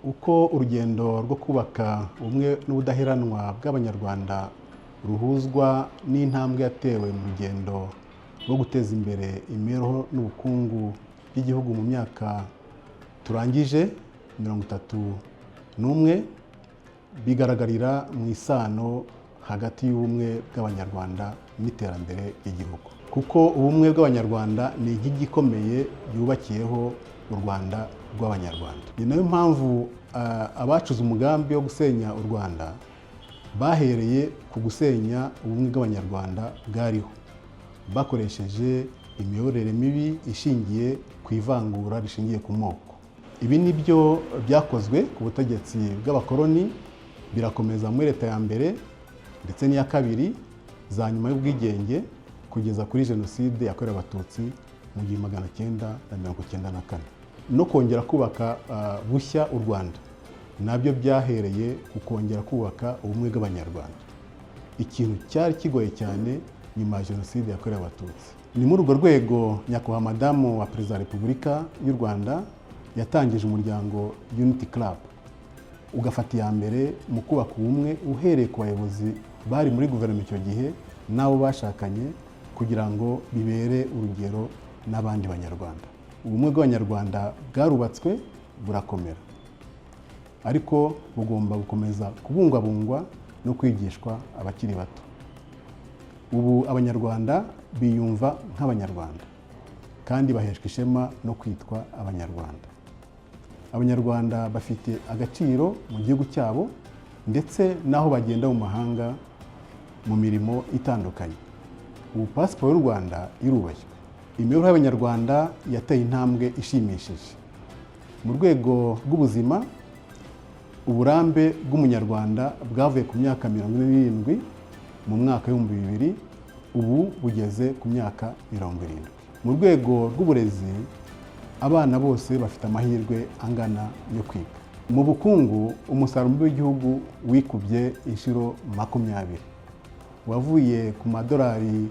uko urugendo rwo kubaka ubumwe n'ubudaheranwa bw'Abanyarwanda ruhuzwa n'intambwe yatewe mu rugendo rwo guteza imbere imibereho n'ubukungu bw'igihugu mu myaka turangije 31 bigaragarira mu isano hagati y'ubumwe bw'Abanyarwanda n'iterambere ry'igihugu, kuko ubumwe bw'Abanyarwanda ni inkingi ikomeye yubakiyeho u Rwanda rw'Abanyarwanda. Ni nayo mpamvu abacuze umugambi wo gusenya u Rwanda bahereye ku gusenya ubumwe bw'Abanyarwanda bwariho, bakoresheje imiyoborere mibi ishingiye ku ivangura rishingiye ku moko. Ibi nibyo byakozwe ku butegetsi bw'abakoloni, birakomeza muri leta ya mbere ndetse n'iya kabiri za nyuma y'ubwigenge kugeza kuri jenoside yakorewe Abatutsi mu 1994. No kongera kubaka bushya u Rwanda nabyo byahereye ku kongera kubaka ubumwe bw'Abanyarwanda, ikintu cyari kigoye cyane nyuma ya jenoside yakorewe Abatutsi. Ni muri urwo rwego nyakubahwa madamu wa perezida wa Repubulika y'u Rwanda yatangije umuryango Unity Club, ugafata iya mbere mu kubaka ubumwe uhereye ku bayobozi bari muri guverinoma icyo gihe n'abo bashakanye, kugira ngo bibere urugero n'abandi banyarwanda. Ubumwe bw'Abanyarwanda bwarubatswe burakomera, ariko bugomba gukomeza kubungwabungwa no kwigishwa abakiri bato. Ubu Abanyarwanda biyumva nk'Abanyarwanda kandi baheshwa ishema no kwitwa Abanyarwanda. Abanyarwanda bafite agaciro mu gihugu cyabo ndetse n'aho bagenda mu mahanga mu mirimo itandukanye. Ubu pasiporo y'u Rwanda irubashywe. Imibereho y'Abanyarwanda yateye intambwe ishimishije. Mu rwego rw'ubuzima, uburambe bw'Umunyarwanda bwavuye ku myaka 47 mu mwaka w'2000, ubu bugeze ku myaka 70. Mu rwego rw'uburezi, abana bose bafite amahirwe angana yo kwiga. Mu bukungu, umusaruro w'igihugu wikubye inshuro 20, wavuye ku madolari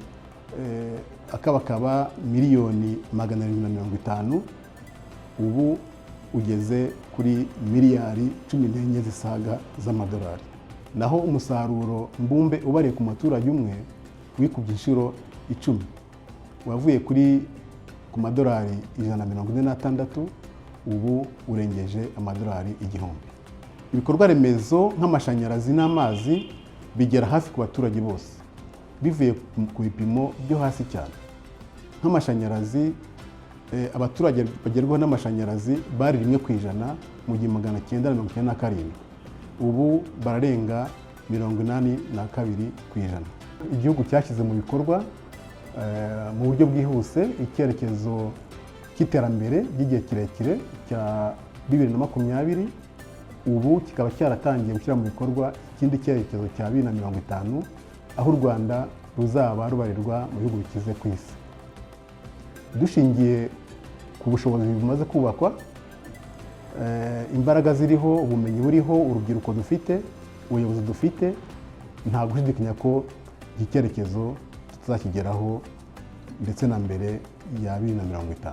akabakaba miliyoni 750, ubu ugeze kuri miliyari 14 zisaga z'amadolari. Naho umusaruro mbumbe ubariye ku muturage umwe wikubye inshuro 10, wavuye ku madolari 146, ubu urengeje amadolari 1000. Ibikorwa remezo nk'amashanyarazi n'amazi bigera hafi ku baturage bose, bivuye ku bipimo byo hasi cyane. Nk'amashanyarazi, abaturage bagerwaho n'amashanyarazi bari 1% mu 1997, ubu bararenga 82%. Igihugu cyashyize mu bikorwa mu buryo bwihuse icyerekezo cy'iterambere ry'igihe kirekire cya 2020, ubu kikaba cyaratangiye gushyira mu bikorwa ikindi cyerekezo cya 2050, aho u Rwanda ruzaba rubarirwa mu bihugu bikize ku isi. Dushingiye ku bushobozi bumaze kubakwa, imbaraga ziriho, ubumenyi buriho, urubyiruko dufite, ubuyobozi dufite, nta gushidikanya ko iki cyerekezo tuzakigeraho ndetse na mbere ya 2050.